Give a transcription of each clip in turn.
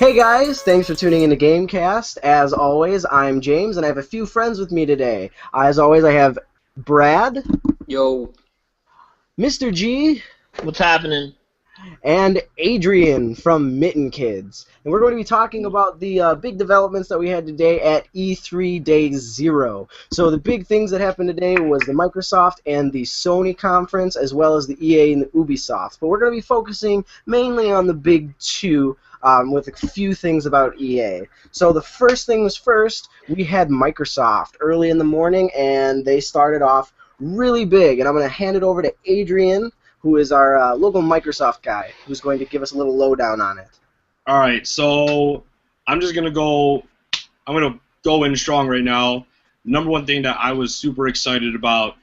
Hey guys, thanks for tuning into GameCast. As always, I'm James, and I have a few friends with me today. As always, I have Brad, Yo, Mr. G, What's happening? and Adrian from Mitten Kids. And we're going to be talking about the big developments that we had today at E3 Day 0. So the big things that happened today was the Microsoft and the Sony conference, as well as the EA and the Ubisoft. But we're going to be focusing mainly on the big two, with a few things about EA. So the first things first, we had Microsoft early in the morning, and they started off really big. And I'm going to hand it over to Adrian, who is our local Microsoft guy, who's going to give us a little lowdown on it. All right, so I'm gonna go in strong right now. Number one thing that I was super excited about,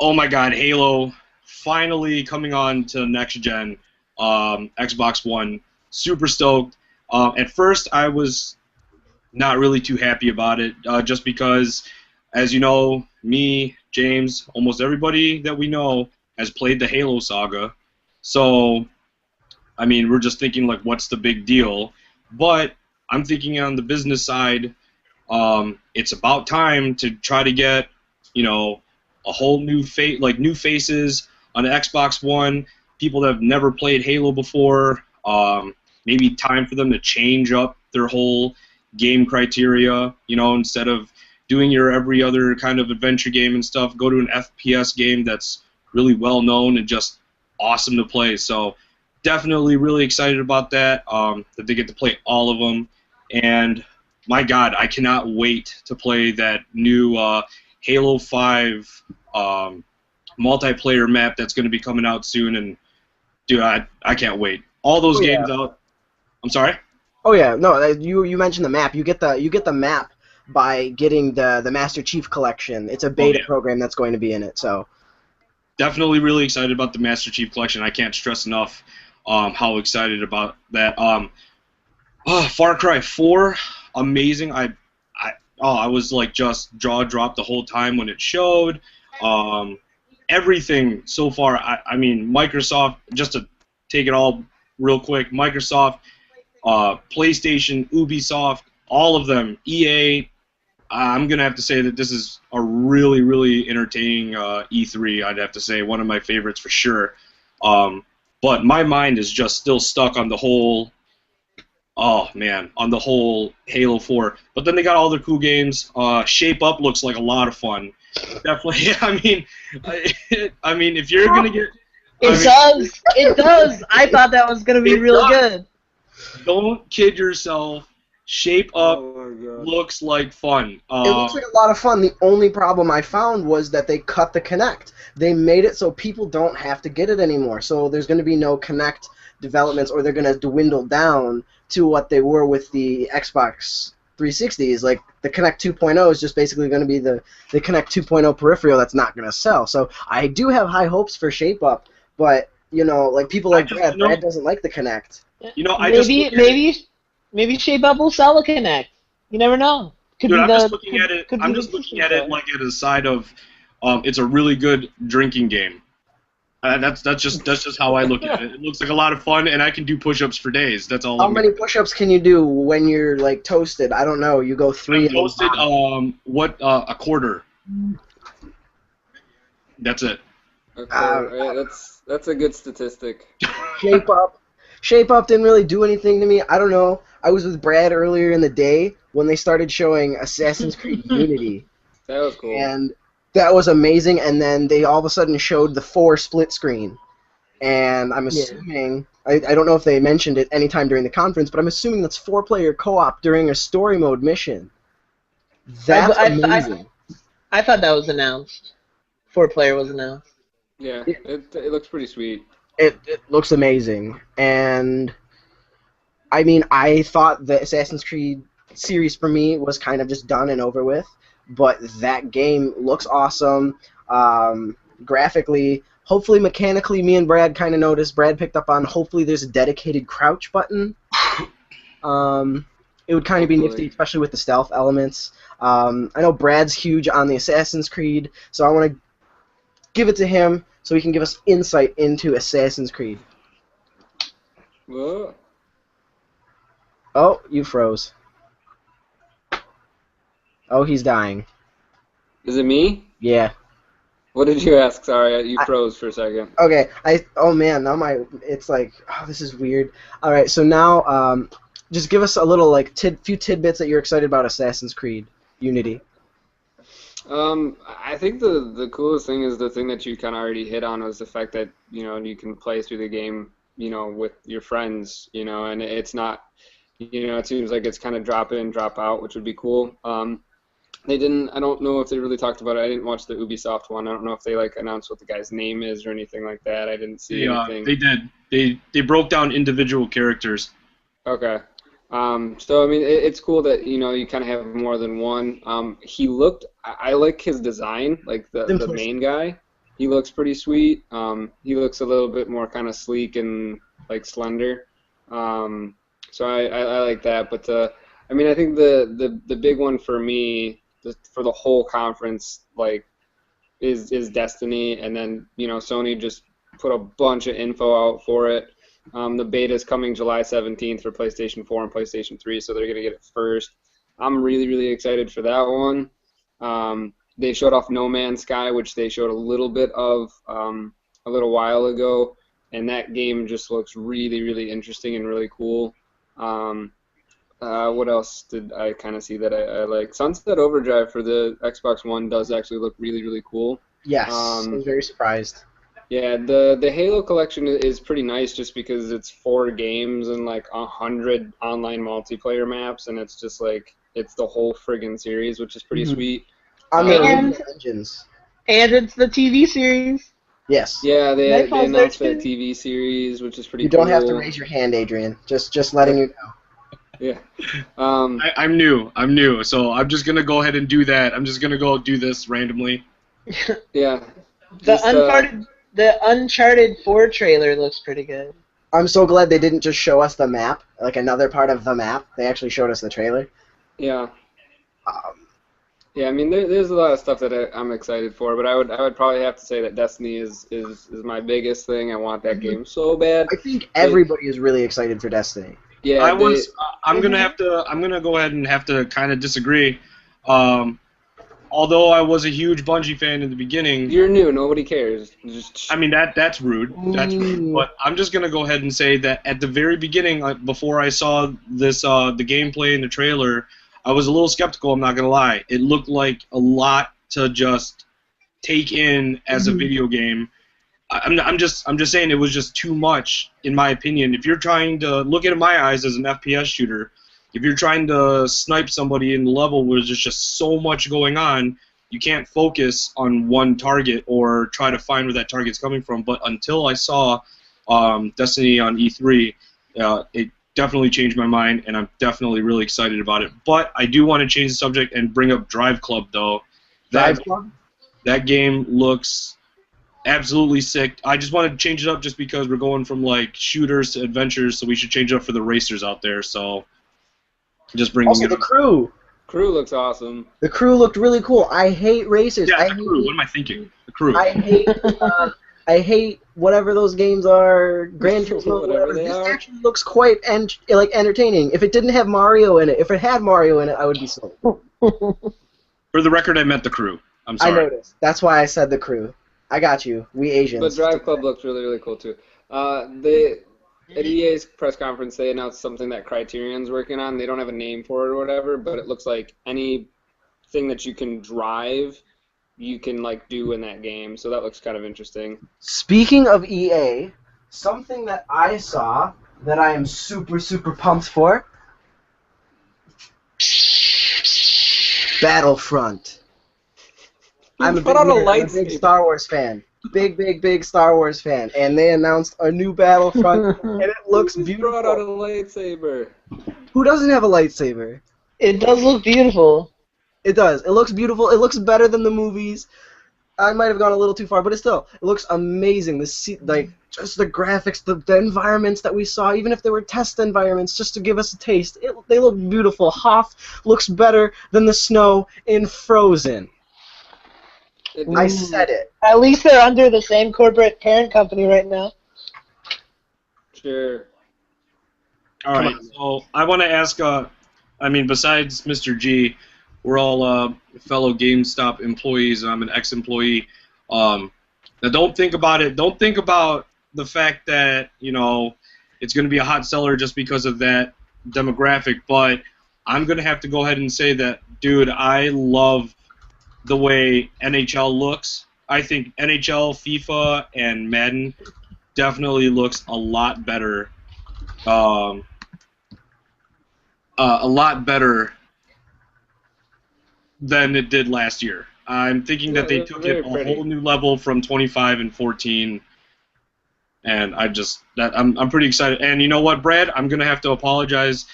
oh my God, Halo finally coming on to next gen, Xbox One. Super stoked. At first, I was not really too happy about it, just because, as you know, me, James, almost everybody that we know has played the Halo saga. So, I mean, we're just thinking, like, what's the big deal? But I'm thinking on the business side, it's about time to try to get, a whole new new faces on the Xbox One, people that have never played Halo before. Maybe time for them to change up their whole game criteria, instead of doing your every other kind of adventure game and stuff, go to an FPS game that's really well known and just awesome to play. So definitely really excited about that, that they get to play all of them. And my God, I cannot wait to play that new Halo 5 multiplayer map that's going to be coming out soon. And dude, I can't wait. All those games out. I'm sorry? Oh yeah, no, you mentioned the map. You get the map by getting the Master Chief Collection. It's a beta program that's going to be in it. So definitely really excited about the Master Chief Collection. I can't stress enough how excited about that. Far Cry 4, amazing. I was like just jaw dropped the whole time when it showed. Everything so far. I mean, Microsoft. Just to take it all real quick, Microsoft, PlayStation, Ubisoft, all of them, EA. I'm going to have to say that this is a really, really entertaining E3, I'd have to say. One of my favorites for sure. But my mind is just still stuck on the whole, on the whole Halo 4. But then they got all their cool games. Shape Up looks like a lot of fun. Definitely, I mean, if you're going to get... It does! I thought that was going to be really good. Don't kid yourself. Shape Up looks like fun. It looks like a lot of fun. The only problem I found was that they cut the Kinect. They made it so people don't have to get it anymore. So there's going to be no Kinect developments, or they're going to dwindle down to what they were with the Xbox 360s. Like the Kinect 2.0 is just basically going to be the Kinect 2.0 peripheral that's not going to sell. So I do have high hopes for Shape Up, but like people like Brad doesn't like the Kinect. Maybe Shape Up will sell a Kinect. You never know. I'm just looking at it like at a side of, it's a really good drinking game. That's just how I look at it. It looks like a lot of fun, and I can do push-ups for days. That's all. How many push-ups can you do when you're like toasted? I don't know. You go 3. Toasted. A quarter. That's it. Okay, that's a good statistic. Shape Up didn't really do anything to me. I don't know. I was with Brad earlier in the day when they started showing Assassin's Creed Unity. That was cool. And that was amazing. And then they all of a sudden showed the 4 split screen. And I'm assuming, I don't know if they mentioned it anytime during the conference, but I'm assuming that's 4-player co-op during a story mode mission. That's amazing. I thought that was announced. 4-player was announced. Yeah, it looks pretty sweet. It looks amazing, and I mean, I thought the Assassin's Creed series for me was kind of just done and over with, but that game looks awesome, graphically. Hopefully, mechanically, me and Brad kind of noticed. Brad picked up on. Hopefully, there's a dedicated crouch button. It would kind of be nifty, especially with the stealth elements. I know Brad's huge on the Assassin's Creed, so I want to give it to him so he can give us insight into Assassin's Creed. Well, Oh, you froze. Oh, he's dying. Is it me? Yeah. What did you ask? Sorry, you I- froze for a second. Okay. Oh man, now it's like, oh, this is weird. All right, so now just give us a little like few tidbits that you're excited about Assassin's Creed Unity. I think the coolest thing is the thing that you kind of already hit on was the fact that, you can play through the game, with your friends, and it's not, it seems like it's kind of drop in, drop out, which would be cool. They didn't, I don't know if they really talked about it. I didn't watch the Ubisoft one. I don't know if they like announced what the guy's name is or anything like that. I didn't see anything. They did. They broke down individual characters. Okay. So I mean, it's cool that you kind of have more than one. He looked. I like his design, like the main guy. He looks pretty sweet. He looks a little bit more kind of sleek and like slender. So I like that. But I mean, I think the big one for me, for the whole conference, like, is Destiny, and then Sony just put a bunch of info out for it. The beta is coming July 17th for PlayStation 4 and PlayStation 3, so they're going to get it first. I'm really, really excited for that one. They showed off No Man's Sky, which they showed a little bit of a little while ago, and that game just looks really, really interesting and really cool. What else did I kind of see that I like? Sunset Overdrive for the Xbox One does actually look really, really cool. Yes, I was very surprised. Yeah, the Halo collection is pretty nice just because it's 4 games and like 100 online multiplayer maps, and it's just like it's the whole friggin' series, which is pretty sweet. On the And- original engines. And it's the TV series. Yes. Yeah, they Nightfall's there announced that too. TV series, which is pretty You cool. don't have to raise your hand, Adrian. Just letting you know. Yeah. I'm new, so I'm just gonna go ahead and do that. I'm just gonna go do this randomly. Yeah. The Uncharted 4 trailer looks pretty good. I'm so glad they didn't just show us the map, like another part of the map. They actually showed us the trailer. Yeah. Um, Yeah, I mean, there's a lot of stuff that I'm excited for, but I would probably have to say that Destiny is my biggest thing. I want that game so bad. I think everybody is really excited for Destiny. Yeah, I'm gonna go ahead and have to kind of disagree. Although I was a huge Bungie fan in the beginning. You're new. Nobody cares. I mean that's rude. That's rude. But I'm just gonna go ahead and say that at the very beginning, like, before I saw this the gameplay in the trailer, I was a little skeptical. I'm not gonna lie. It looked like a lot to just take in as a video game. I'm just saying it was just too much, in my opinion. If you're trying to look at it in my eyes as an FPS shooter, if you're trying to snipe somebody in the level where there's just so much going on, you can't focus on one target or try to find where that target's coming from. But until I saw Destiny on E3, it definitely changed my mind, and I'm definitely really excited about it. But I do want to change the subject and bring up Drive Club, though. Drive Club? That game looks absolutely sick. I just wanted to change it up just because we're going from like shooters to adventures, so we should change it up for the racers out there. So just bringing Also, it the up. crew. Crew looks awesome. The crew looked really cool. I hate racers. Yeah, the crew. What am I thinking? The crew. I hate whatever those games are. Gran Turismo, Whatever whatever. they This are. actually looks quite like entertaining. If it didn't have Mario in it, if it had Mario in it, I would be sold. For the record, I meant the crew. I'm I sorry. noticed. That's why I said the crew. I got you. We Asians. But Drive Club looks really, really cool too. At EA's press conference, they announced something that Criterion's working on. They don't have a name for it or whatever, but it looks like anything that you can drive, you can like do in that game. So that looks kind of interesting. Speaking of EA, something that I saw that I am super, super pumped for. Battlefront. I'm a Put on a big lightsaber. Star Wars fan. Big Star Wars fan. And they announced a new Battlefront, and it looks Who just brought out a beautiful. lightsaber? Who doesn't have a lightsaber? It does look beautiful. It does. It looks beautiful. It looks better than the movies. I might have gone a little too far, but it looks amazing. Just the graphics, the environments that we saw, even if they were test environments, just to give us a taste, they look beautiful. Hoth looks better than the snow in Frozen. I said it. At least they're under the same corporate parent company right now. Sure. All right. So I want to ask. I mean, besides Mr. G, we're all fellow GameStop employees. I'm an ex-employee. Now, don't think about it. Don't think about the fact that it's going to be a hot seller just because of that demographic. But I'm going to have to go ahead and say that, dude, I love the way NHL looks. I think NHL, FIFA, and Madden definitely looks a lot better. A lot better than it did last year. I'm thinking that they took it a whole new level from 25 and 14, and I'm pretty excited. And you know what, Brad? I'm gonna have to apologize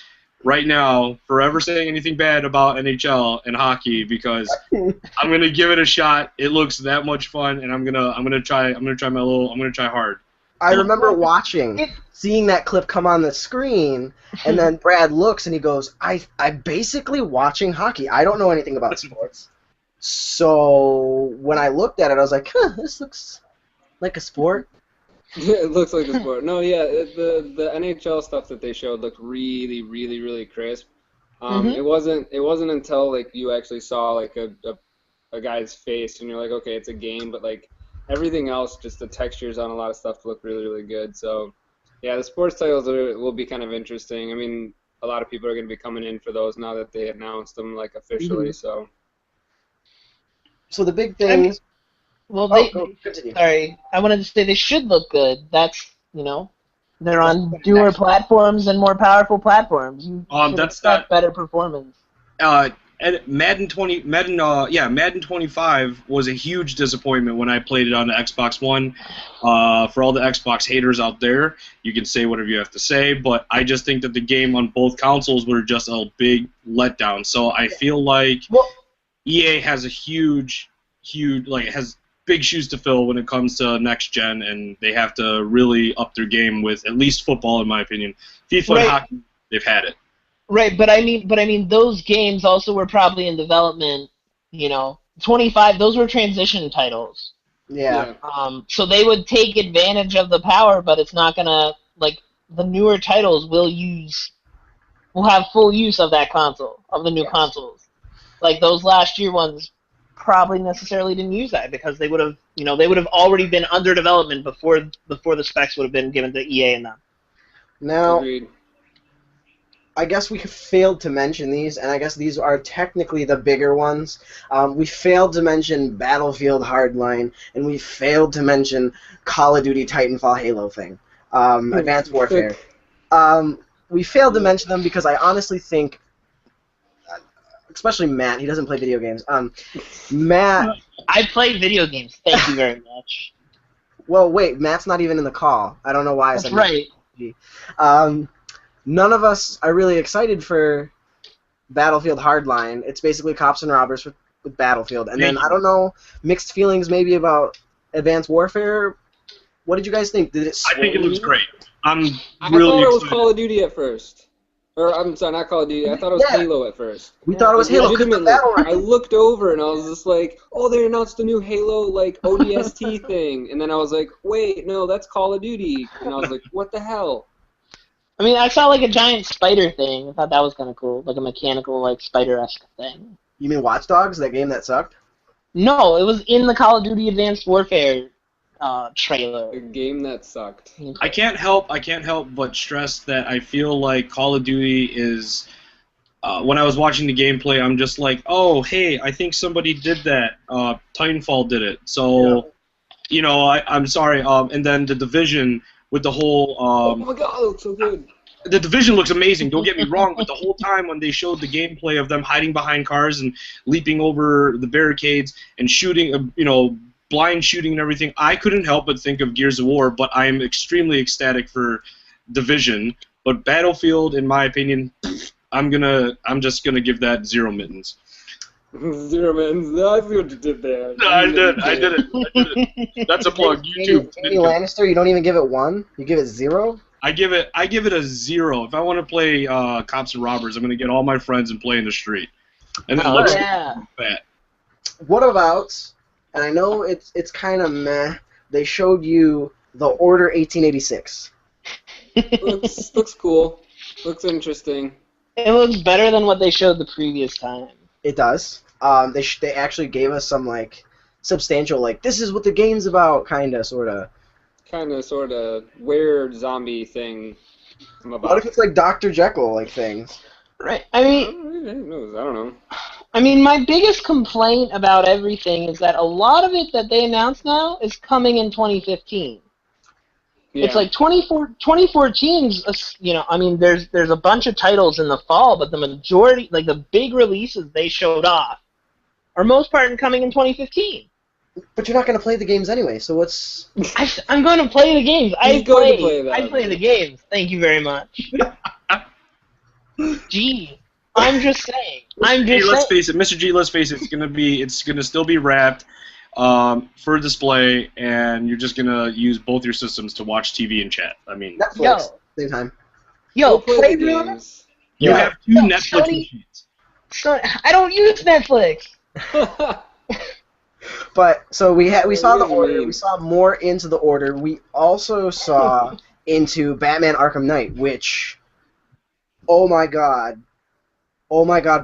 right now for ever saying anything bad about NHL and hockey because I'm gonna give it a shot. It looks that much fun, and I'm gonna try hard. I remember seeing that clip come on the screen, and then Brad looks and he goes, I'm basically watching hockey. I don't know anything about sports. So when I looked at it, I was like, this looks like a sport. It looks like a sport. No, yeah, the NHL stuff that they showed looked really, really, really crisp. It wasn't until like you actually saw like a guy's face and you're like, okay, it's a game, but like everything else, just the textures on a lot of stuff look really, really good. So, yeah, the sports titles will be kind of interesting. I mean, a lot of people are going to be coming in for those now that they announced them like officially. So the big thing. Sorry, I wanted to say they should look good. That's they're on newer platforms and more powerful platforms. That's not better performance. Madden 25 was a huge disappointment when I played it on the Xbox One. For all the Xbox haters out there, you can say whatever you have to say, but I just think that the game on both consoles were just a big letdown. So I feel like EA has a huge, has big shoes to fill when it comes to next gen, and they have to really up their game with at least football, in my opinion. FIFA and hockey, they've had it. Right, but I mean, those games also were probably in development. 25. Those were transition titles. Yeah. So they would take advantage of the power, but it's not gonna the newer titles will have full use of that console, of the new consoles. Like those last year ones probably necessarily didn't use that because they would have already been under development before the specs would have been given to EA and them. Now. Agreed. I guess we failed to mention these, and I guess these are technically the bigger ones. We failed to mention Battlefield Hardline, and we failed to mention Call of Duty Titanfall Halo thing, Advanced Warfare. We failed to mention them because I honestly think, especially Matt, he doesn't play video games. Matt, I play video games. Thank you very much. Well, wait, Matt's not even in the call. I don't know why I said right. None of us are really excited for Battlefield Hardline. It's basically cops and robbers with Battlefield. And then, I don't know, mixed feelings maybe about Advanced Warfare. What did you guys think? Did it I think it looks great. I thought it was Call of Duty at first. Or, I'm sorry, not Call of Duty. I thought it was Halo at first. We thought it was Halo. Legitimately, I looked over and I was just like, oh, they announced a new Halo, ODST thing. And then I was like, wait, no, that's Call of Duty. And I was like, what the hell? I mean, I saw a giant spider thing. I thought that was kind of cool, like a mechanical, spider-esque thing. You mean Watch Dogs, that game that sucked? No, it was in the Call of Duty Advanced Warfare trailer. A game that sucked. I can't help but stress that I feel like Call of Duty is. When I was watching the gameplay, I'm just like, oh, hey, I think somebody did that. Titanfall did it. So, I'm sorry. And then The Division. With the whole, oh my God, it looks so good. The Division looks amazing. Don't get me wrong, but the whole time when they showed the gameplay of them hiding behind cars and leaping over the barricades and shooting, blind shooting and everything, I couldn't help but think of Gears of War. But I am extremely ecstatic for Division. But Battlefield, in my opinion, I'm just gonna give that 0 mittens. 0 mittens. I see what you did there. No, I did it. That's a plug. YouTube. Jamie Lannister, you don't even give it 1? You give it 0? I give it a 0. If I want to play cops and robbers, I'm gonna get all my friends and play in the street. And then looks fat. What about? And I know it's kind of meh. They showed you the Order 1886. Looks cool. Looks interesting. It looks better than what they showed the previous time. It does. They actually gave us some like substantial like this is what the game's about, kinda, sorta. Kinda, sorta weird zombie thing I'm about. What if it's like Dr. Jekyll like things? Right. I mean, I don't know. I mean, my biggest complaint about everything is that a lot of it that they announced now is coming in 2015. Yeah. It's like 2014's, you know, I mean, there's a bunch of titles in the fall, but the majority, like the big releases they showed off, are most part coming in 2015. But you're not going to play the games anyway, so what's... I'm going to play the games. He's going to play them. I play the games. Thank you very much. Gee, I'm just saying. Let's face it, Mr. G. Let's face it. It's gonna still be wrapped for display, and you're just gonna use both your systems to watch TV and chat. I mean, Netflix, same time. Yo, play the games. You have two Netflix machines. So, I don't use Netflix. But so we saw the order. We saw more into the order. We also saw into Batman: Arkham Knight, which, oh my god,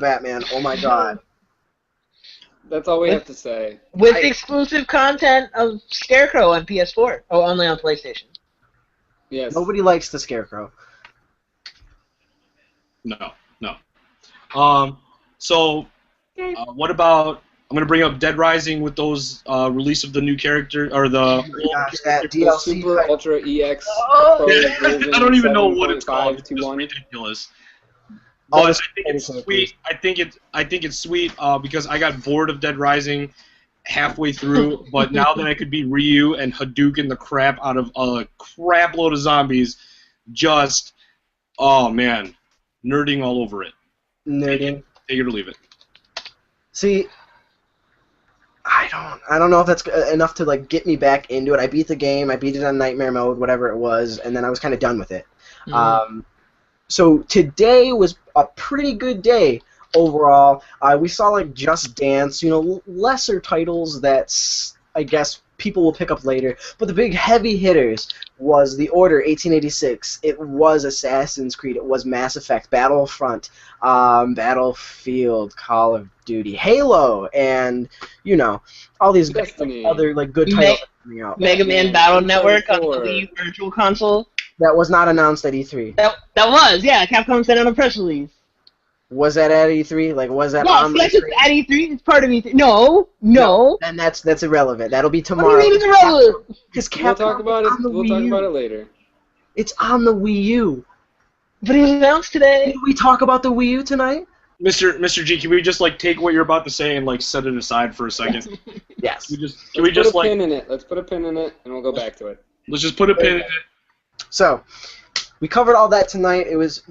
Batman, oh my god. That's all we have to say. With exclusive content of Scarecrow on PS4. Oh, only on PlayStation. Yes. Nobody likes the Scarecrow. No. So, what about? I'm gonna bring up Dead Rising with those release of the new character or the. That DLC. Super Ultra EX. I don't even know what it's called. It's ridiculous. But I think it's sweet. I think it's sweet because I got bored of Dead Rising halfway through, but now that I could be Ryu and Hadouken the crap out of a crap load of zombies, just oh man, nerding all over it. Nerding. Take it or leave it. See, I don't know if that's enough to like get me back into it. I beat the game. I beat it on Nightmare mode, whatever it was, and then I was kind of done with it. Mm-hmm. So today was a pretty good day overall. We saw like Just Dance, you know, lesser titles that I guess people will pick up later. But the big heavy hitters was The Order 1886. It was Assassin's Creed. It was Mass Effect, Battlefront, Battlefield, Call of Duty, Halo, and you know all these other like good titles coming out. Mega Man Battle Network on the Wii U Virtual Console. That was not announced at E3. That was, yeah. Capcom sent out a press release. Was that at E3? Like, was that on the E3? Yes, at E3. It's part of E3. No. And that's irrelevant. That'll be tomorrow. What do you mean it's irrelevant? Because Capcom We'll talk about it. We'll talk about it later. It's on the Wii U. But it was announced today. Did we talk about the Wii U tonight? Mr. G, can we just like take what you're about to say and like set it aside for a second? Yes. Can we just put a pin in it? Let's put a pin in it, and we'll go back to it. Let's just put a pin in it. So, we covered all that tonight. It was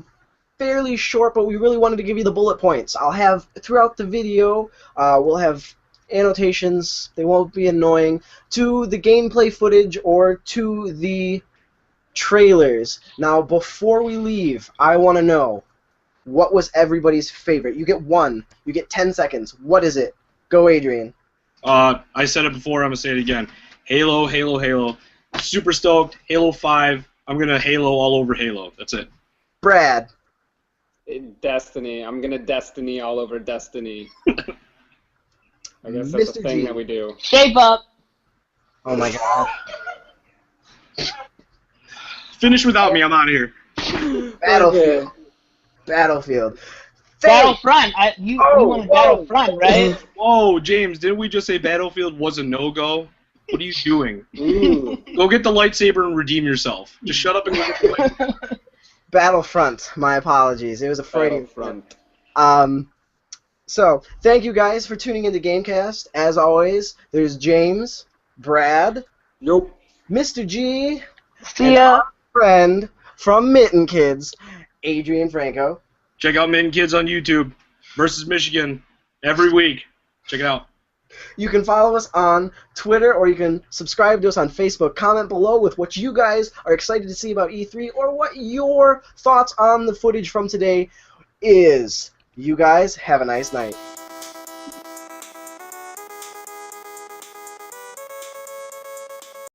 fairly short, but we really wanted to give you the bullet points. I'll have, throughout the video, we'll have annotations. They won't be annoying. To the gameplay footage or to the trailers. Now, before we leave, I want to know, what was everybody's favorite? You get one. You get 10 seconds. What is it? Go, Adrian. I said it before. I'm going to say it again. Halo. Super stoked. Halo 5. I'm going to Halo all over Halo. That's it. Brad. Destiny. I'm going to Destiny all over Destiny. I guess that's the thing that we do. Shape up. Oh my god. Finish without me. I'm out of here. Battlefield. Battlefield. Battlefront. You wanted Battlefront, right? Whoa, James, didn't we just say Battlefield was a no-go? What are you doing? Ooh. Go get the lightsaber and redeem yourself. Just shut up and go get the lightsaber. Battlefront. My apologies. It was a Freudian Battlefront. So, thank you guys for tuning into Gamecast. As always, there's James, Brad, Nope. Mr. G, See ya. our friend from Mitten Kids, Adrian Franco. Check out Mitten Kids on YouTube versus Michigan every week. Check it out. You can follow us on Twitter, or you can subscribe to us on Facebook. Comment below with what you guys are excited to see about E3, or what your thoughts on the footage from today is. You guys have a nice night.